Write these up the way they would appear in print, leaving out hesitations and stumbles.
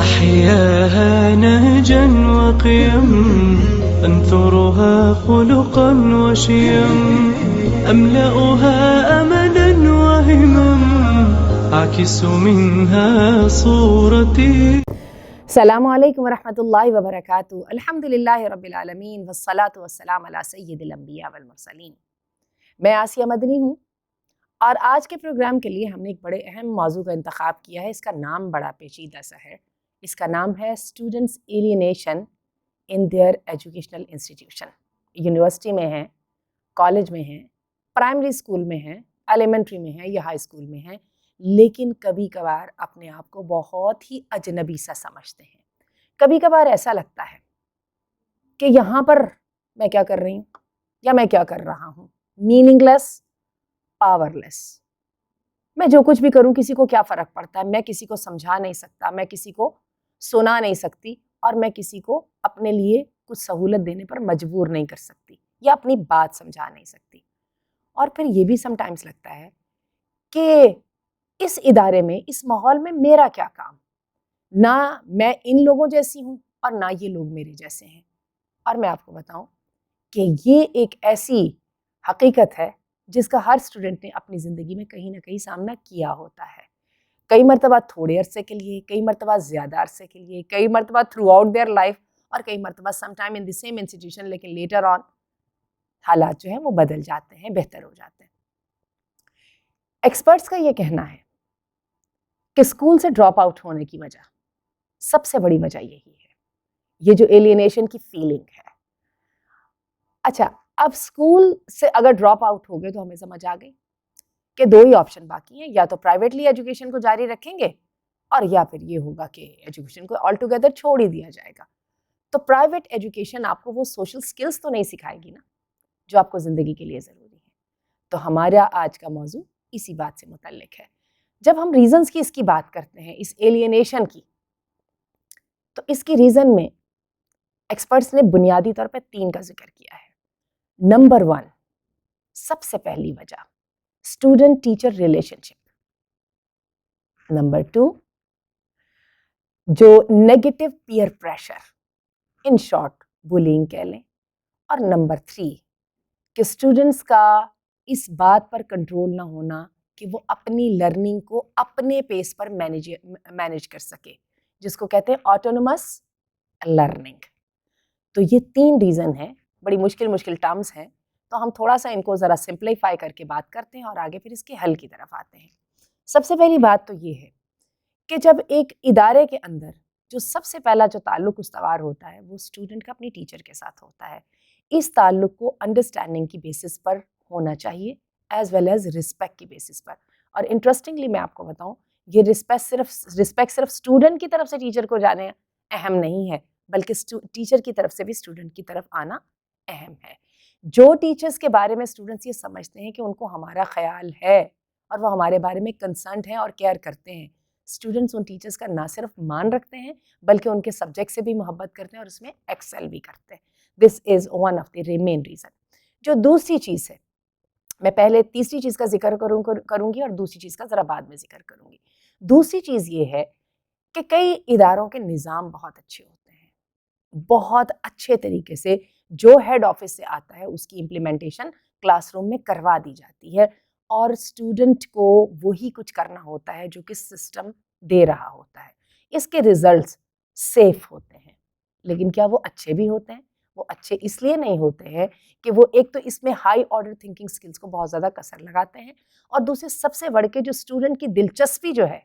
أحياها نهجا وقيم أنثرها خلقا وشيم أملأها أملا وهمم أعكس منها صورتي. السلام علیکم ورحمۃ اللہ وبرکاتہ. الحمدللہ رب العالمین والصلاة والسلام علی سید الانبیاء والمرسلین. میں آسیہ مدنی ہوں اور آج کے پروگرام کے لیے ہم نے ایک بڑے اہم موضوع کا انتخاب کیا ہے. اس کا نام بڑا پیچیدہ سا ہے. اس کا نام ہے students alienation in their educational institution. University میں ہیں، کالج میں ہیں، پرائمری اسکول میں ہیں، ایلیمنٹری میں ہیں یا ہائی اسکول میں ہیں، لیکن کبھی کبھار اپنے آپ کو بہت ہی اجنبی سا سمجھتے ہیں. کبھی کبھار ایسا لگتا ہے کہ یہاں پر میں کیا کر رہی ہوں یا میں کیا کر رہا ہوں، میننگ لیس، پاور لیس. میں جو کچھ بھی کروں کسی کو کیا فرق پڑتا ہے. میں کسی کو سمجھا نہیں سکتا، میں کسی کو سنا نہیں سکتی، اور میں کسی کو اپنے لیے کچھ سہولت دینے پر مجبور نہیں کر سکتی یا اپنی بات سمجھا نہیں سکتی. اور پھر یہ بھی سم ٹائمز لگتا ہے کہ اس ادارے میں، اس ماحول میں میرا کیا کام. نہ میں ان لوگوں جیسی ہوں اور نہ یہ لوگ میرے جیسے ہیں. اور میں آپ کو بتاؤں کہ یہ ایک ایسی حقیقت ہے جس کا ہر اسٹوڈنٹ نے اپنی زندگی میں کہیں نہ کہیں سامنا کیا ہوتا ہے. کئی مرتبہ تھوڑے عرصے کے لیے، کئی مرتبہ زیادہ عرصے کے لیے، کئی مرتبہ تھرو آؤٹ دیئر لائف، اور کئی مرتبہ some time in the same institution, لیکن لیٹر آن حالات جو ہیں وہ بدل جاتے ہیں، بہتر ہو جاتے ہیں. ایکسپرٹس کا یہ کہنا ہے کہ اسکول سے ڈراپ آؤٹ ہونے کی وجہ، سب سے بڑی وجہ یہی ہے، یہ جو ایلینیشن کی فیلنگ ہے. اچھا، اب اسکول سے اگر ڈراپ آؤٹ ہو گئے تو ہمیں سمجھ آ گئی کہ دو ہی آپشن باقی ہیں. یا تو پرائیویٹلی ایجوکیشن کو جاری رکھیں گے، اور یا پھر یہ ہوگا کہ ایجوکیشن کو آل ٹوگیدر چھوڑ ہی دیا جائے گا. تو پرائیویٹ ایجوکیشن آپ کو وہ سوشل سکلز تو نہیں سکھائے گی نا جو آپ کو زندگی کے لیے ضروری ہے. تو ہمارا آج کا موضوع اسی بات سے متعلق ہے. جب ہم ریزنز کی اس کی بات کرتے ہیں، اس ایلینیشن کی، تو اس کی ریزن میں ایکسپرٹس نے بنیادی طور پہ 3 کا ذکر کیا ہے. نمبر 1، سب سے پہلی وجہ student teacher relationship. Number 2، جو negative peer pressure, in short bullying کہہ لیں. اور نمبر 3، کہ اسٹوڈنٹس کا اس بات پر کنٹرول نہ ہونا کہ وہ اپنی لرننگ کو اپنے پیس پر مینیج کر سکے، جس کو کہتے ہیں آٹونومس لرننگ. تو یہ 3 ریزن ہیں، بڑی مشکل ٹرمز ہیں. تو ہم تھوڑا سا ان کو ذرا سمپلیفائی کر کے بات کرتے ہیں اور آگے پھر اس کے حل کی طرف آتے ہیں. سب سے پہلی بات تو یہ ہے کہ جب ایک ادارے کے اندر جو سب سے پہلا جو تعلق استوار ہوتا ہے وہ اسٹوڈنٹ کا اپنی ٹیچر کے ساتھ ہوتا ہے. اس تعلق کو انڈرسٹینڈنگ کی بیسس پر ہونا چاہیے، ایز ویل ایز رسپیکٹ کی بیسس پر. اور انٹرسٹنگلی میں آپ کو بتاؤں، یہ رسپیکٹ صرف اسٹوڈنٹ کی طرف سے ٹیچر کو جانے اہم نہیں ہے، بلکہ ٹیچر کی طرف سے بھی اسٹوڈنٹ کی طرف آنا اہم ہے. جو ٹیچرز کے بارے میں اسٹوڈنٹس یہ سمجھتے ہیں کہ ان کو ہمارا خیال ہے اور وہ ہمارے بارے میں کنسرنڈ ہیں اور کیئر کرتے ہیں، اسٹوڈنٹس ان ٹیچرز کا نہ صرف مان رکھتے ہیں بلکہ ان کے سبجیکٹ سے بھی محبت کرتے ہیں اور اس میں ایکسل بھی کرتے ہیں. This is one of the main reason. جو دوسری چیز ہے، میں پہلے تیسری چیز کا ذکر کروں گی اور دوسری چیز کا ذرا بعد میں ذکر کروں گی. دوسری چیز یہ ہے کہ کئی اداروں کے نظام بہت اچھے ہوتے ہیں، بہت اچھے طریقے سے جو ہیڈ آفس سے آتا ہے اس کی امپلیمنٹیشن کلاس روم میں کروا دی جاتی ہے، اور اسٹوڈنٹ کو وہی کچھ کرنا ہوتا ہے جو کہ سسٹم دے رہا ہوتا ہے. اس کے ریزلٹس سیف ہوتے ہیں، لیکن کیا وہ اچھے بھی ہوتے ہیں؟ وہ اچھے اس لیے نہیں ہوتے ہیں کہ وہ ایک تو اس میں ہائی آرڈر تھنکنگ سکلز کو بہت زیادہ کثر لگاتے ہیں، اور دوسرے سب سے بڑھ کے جو اسٹوڈنٹ کی دلچسپی جو ہے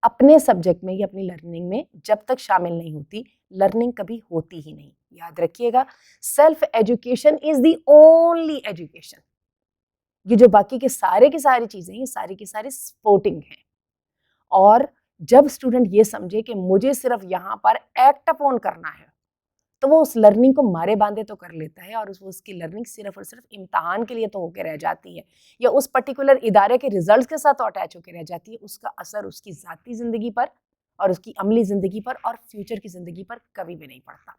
اپنے سبجیکٹ میں یا اپنی لرننگ میں جب تک شامل نہیں ہوتی، لرننگ کبھی ہوتی ہی نہیں. یاد رکھیے گا، self education is the only education. یہ جو باقی کے ساری چیزیں ہیں، یہ ساری کی ساری سپورٹنگ ہیں. اور جب اسٹوڈنٹ یہ سمجھے کہ مجھے صرف یہاں پر ایکٹ اپون کرنا ہے تو وہ اس لرننگ کو مارے باندھے تو کر لیتا ہے، اور اس کی لرننگ صرف اور صرف امتحان کے لیے تو ہو کے رہ جاتی ہے، یا اس پرٹیکولر ادارے کے ریزلٹس کے ساتھ تو اٹیچ ہو کے رہ جاتی ہے. اس کا اثر اس کی ذاتی زندگی پر اور اس کی عملی زندگی پر اور فیوچر کی زندگی پر کبھی بھی نہیں پڑتا.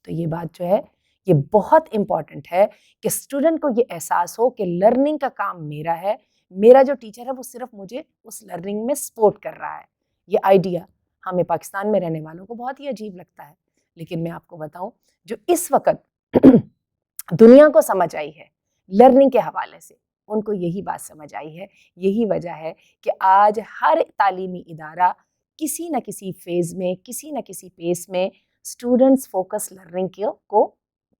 تو یہ بات جو ہے یہ بہت امپورٹنٹ ہے کہ اسٹوڈنٹ کو یہ احساس ہو کہ لرننگ کا کام میرا ہے، میرا جو ٹیچر ہے وہ صرف مجھے اس لرننگ میں سپورٹ کر رہا ہے. یہ آئیڈیا ہمیں پاکستان میں رہنے والوں کو بہت ہی عجیب لگتا ہے، لیکن میں آپ کو بتاؤں جو اس وقت دنیا کو سمجھ آئی ہے لرننگ کے حوالے سے، ان کو یہی بات سمجھ آئی ہے. یہی وجہ ہے کہ آج ہر تعلیمی ادارہ کسی نہ کسی فیز میں، کسی نہ کسی پیس میں اسٹوڈنٹس فوکس لرننگ کو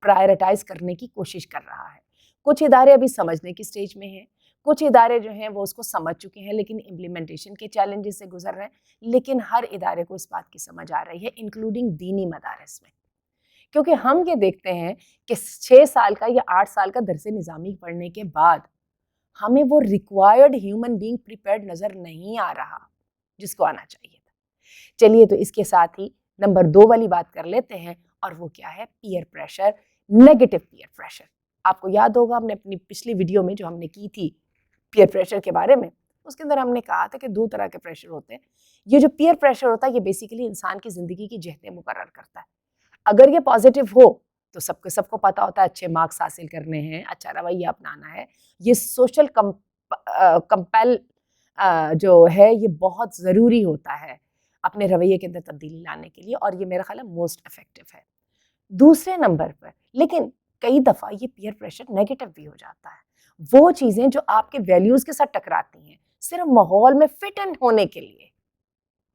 پرائرٹائز کرنے کی کوشش کر رہا ہے. کچھ ادارے ابھی سمجھنے کی سٹیج میں ہیں، کچھ ادارے جو ہیں وہ اس کو سمجھ چکے ہیں لیکن امپلیمنٹیشن کے چیلنجز سے گزر رہے ہیں. لیکن ہر ادارے کو اس بات کی سمجھ آ رہی ہے انکلوڈنگ دینی مدارس میں، کیونکہ ہم یہ دیکھتے ہیں کہ 6 سال کا یا 8 سال کا درس نظامی پڑھنے کے بعد ہمیں وہ ریکوائرڈ ہیومن بینگ پریپیئرڈ نظر نہیں آ رہا جس کو آنا چاہیے تھا. چلیے تو اس کے ساتھ ہی نمبر 2 والی بات کر لیتے ہیں، اور وہ کیا ہے؟ Peer pressure, negative peer pressure. آپ کو یاد ہوگا ہم نے اپنی پچھلی ویڈیو میں جو ہم نے کی تھی پیئر پریشر کے بارے میں، اس کے اندر ہم نے کہا تھا کہ 2 طرح کے پریشر ہوتے ہیں. یہ جو پیئر پریشر ہوتا ہے یہ بیسیکلی انسان کی زندگی کی جہتیں مقرر کرتا ہے. اگر یہ پازیٹیو ہو تو سب کو پتا ہوتا ہے اچھے مارکس حاصل کرنے ہیں، اچھا رویہ اپنانا ہے. یہ سوشل کمپیل جو ہے یہ بہت ضروری ہوتا ہے اپنے رویے کے اندر تبدیلی لانے کے لیے، اور یہ میرا خیال ہے موسٹ افیکٹو ہے. دوسرے نمبر پر لیکن کئی دفعہ یہ پیئر پریشر نیگیٹو بھی ہو جاتا ہے. وہ چیزیں جو آپ کے ویلیوز کے ساتھ ٹکراتی ہیں، صرف ماحول میں فٹ ان ہونے کے لیے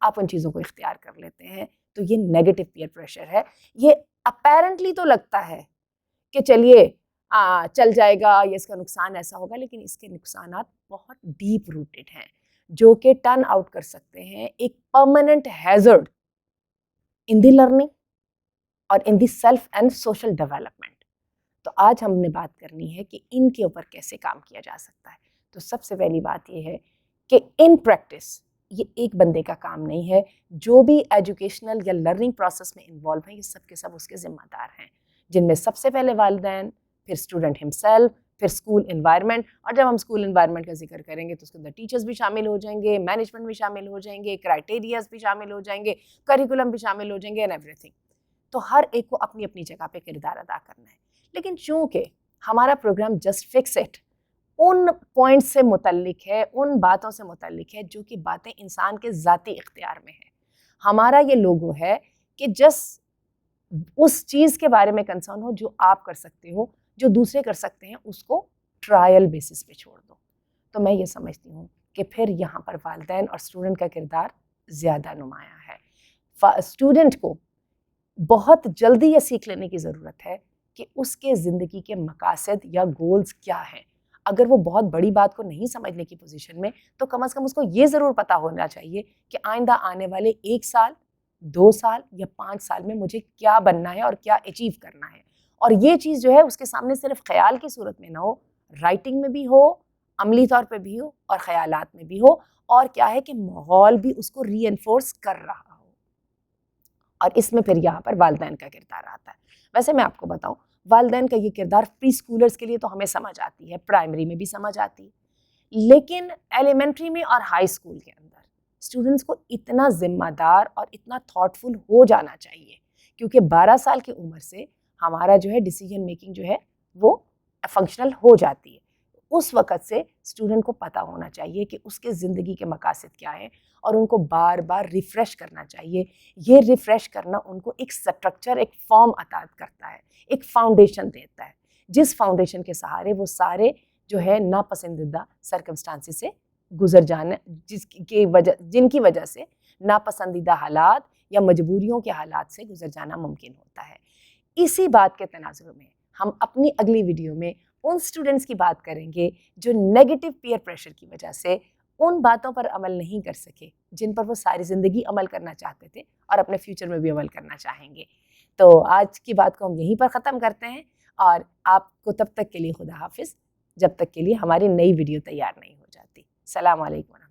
آپ ان چیزوں کو اختیار کر لیتے ہیں، تو یہ نیگیٹو پیئر پریشر ہے. یہ اپیرنٹلی تو لگتا ہے کہ چلیے چل جائے گا، یہ اس کا نقصان ایسا ہوگا، لیکن اس کے نقصانات بہت ڈیپ روٹڈ ہیں جو کہ ٹرن آؤٹ کر سکتے ہیں ایک permanent hazard in the learning اور in the self and social development. تو آج ہم نے بات کرنی ہے کہ ان کے اوپر کیسے کام کیا جا سکتا ہے. تو سب سے پہلی بات یہ ہے کہ ان پریکٹس یہ ایک بندے کا کام نہیں ہے. جو بھی ایجوکیشنل یا لرننگ پروسیس میں انوالو ہیں یہ سب کے سب اس کے ذمہ دار ہیں، جن میں سب سے پہلے والدین، پھر اسٹوڈنٹ ہمسیلف، پھر اسکول انوائرمنٹ. اور جب ہم اسکول انوائرمنٹ کا ذکر کریں گے تو اس کے اندر ٹیچرز بھی شامل ہو جائیں گے، مینجمنٹ بھی شامل ہو جائیں گے، کرائٹیریاز بھی شامل ہو جائیں گے، کریکولم بھی شامل ہو جائیں گے اینڈ ایوری تھنگ. تو ہر ایک کو اپنی اپنی جگہ پہ کردار ادا کرنا ہے. لیکن چونکہ ہمارا program just fix it in point سے متعلق ہے، ان باتوں سے متعلق ہے جو کہ باتیں انسان کے ذاتی اختیار میں ہیں. ہمارا یہ لوگو ہے کہ جسٹ اس چیز کے بارے میں کنسرن ہو جو آپ کر سکتے ہو، جو دوسرے کر سکتے ہیں اس کو ٹرائل بیسس پہ چھوڑ دو. تو میں یہ سمجھتی ہوں کہ پھر یہاں پر والدین اور اسٹوڈنٹ کا کردار زیادہ نمایاں ہے. اسٹوڈنٹ کو بہت جلدی یہ سیکھ لینے کی ضرورت ہے کہ اس کے زندگی کے مقاصد یا گولز کیا ہیں. اگر وہ بہت بڑی بات کو نہیں سمجھنے کی پوزیشن میں تو کم از کم اس کو یہ ضرور پتہ ہونا چاہیے کہ آئندہ آنے والے 1 سال 2 سال یا 5 سال میں مجھے کیا بننا ہے اور کیا اچیو کرنا ہے. اور یہ چیز جو ہے اس کے سامنے صرف خیال کی صورت میں نہ ہو، رائٹنگ میں بھی ہو، عملی طور پہ بھی ہو اور خیالات میں بھی ہو، اور کیا ہے کہ ماحول بھی اس کو ری انفورس کر رہا ہو. اور اس میں پھر یہاں پر والدین کا کردار آتا ہے. ویسے میں آپ کو بتاؤں والدین کا یہ کردار پری اسکولرس کے لیے تو ہمیں سمجھ آتی ہے، پرائمری میں بھی سمجھ آتی ہے، لیکن ایلیمنٹری میں اور ہائی اسکول کے اندر اسٹوڈنٹس کو اتنا ذمہ دار اور اتنا تھاٹفل ہو جانا چاہیے، کیونکہ 12 سال کی عمر سے ہمارا جو ہے ڈیسیجن میکنگ جو ہے وہ فنکشنل ہو جاتی ہے. اس وقت سے اسٹوڈنٹ کو پتہ ہونا چاہیے کہ اس کے زندگی کے مقاصد کیا ہیں اور ان کو بار بار ریفریش کرنا چاہیے. یہ ریفریش کرنا ان کو ایک سٹرکچر، ایک فارم عطا کرتا ہے، ایک فاؤنڈیشن دیتا ہے، جس فاؤنڈیشن کے سہارے وہ سارے جو ہے ناپسندیدہ سرکمسٹانسز سے گزر جانا، جن کی وجہ سے ناپسندیدہ حالات یا مجبوریوں کے حالات سے گزر جانا ممکن ہوتا ہے. اسی بات کے تناظر میں ہم اپنی اگلی ویڈیو میں ان اسٹوڈنٹس کی بات کریں گے جو نیگیٹو پیئر پریشر کی وجہ سے ان باتوں پر عمل نہیں کر سکے جن پر وہ ساری زندگی عمل کرنا چاہتے تھے اور اپنے فیوچر میں بھی عمل کرنا چاہیں گے. تو آج کی بات کو ہم یہیں پر ختم کرتے ہیں، اور آپ کو تب تک کے لیے خدا حافظ، جب تک کے لیے ہماری نئی ویڈیو تیار نہیں ہو جاتی. السلام علیکم.